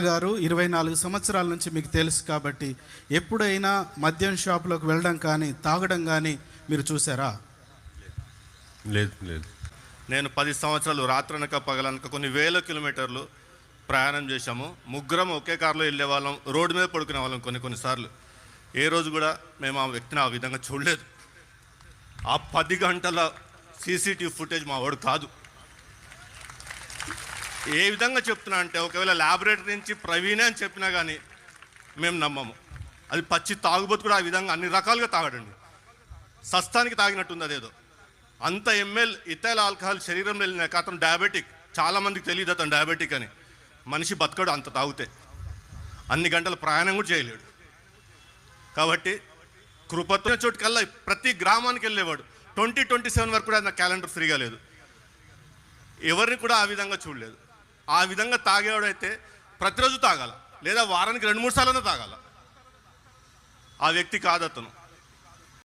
గారు 24 సంవత్సరాల నుంచి మీకు తెలుసు కాబట్టి ఎప్పుడైనా మద్యం షాపులోకి వెళ్ళడం కానీ తాగడం కానీ మీరు చూసారా? లేదు లేదు. నేను 10 సంవత్సరాలు రాత్రనక పగలనక కొన్ని వేల కిలోమీటర్లు ప్రయాణం చేశాము. ముగ్గురం ఒకే కారులో వెళ్ళే వాళ్ళం, రోడ్డు మీద పడుకునే వాళ్ళం కొన్నిసార్లు. ఏ రోజు కూడా మేము ఆ వ్యక్తిని ఆ విధంగా చూడలేదు. ఆ 10 గంటల సీసీటీవీ ఫుటేజ్ మా వాడు కాదు. ఏ విధంగా చెప్తున్నా అంటే, ఒకవేళ ల్యాబొరేటరీ నుంచి ప్రవీణే అని చెప్పినా కానీ మేము నమ్మము. అది పచ్చి తాగుబోతు కూడా ఆ విధంగా అన్ని రకాలుగా తాగడండి. సస్తానికి తాగినట్టుంది అదేదో. అంత ఎంఎల్ ఇథైల్ ఆల్కహాల్ శరీరంలో వెళ్ళినాక అతను డయాబెటిక్. చాలామందికి తెలియదు అతను డయాబెటిక్ అని. మనిషి బతకడు అంత తాగితే. అన్ని గంటల ప్రయాణం కూడా చేయలేడు. కాబట్టి కృపతో చోటుకల్లా ప్రతి గ్రామానికి వెళ్ళేవాడు. 2027 వరకు కూడా నా క్యాలెండర్ ఫ్రీగా లేదు. ఎవరిని కూడా ఆ విధంగా చూడలేదు. ఆ విధంగా తాగేవాడైతే ప్రతిరోజు తాగాల, లేదా వారానికి 2-3 సార్లు తాగాల. ఆ వ్యక్తి కాదు అతను.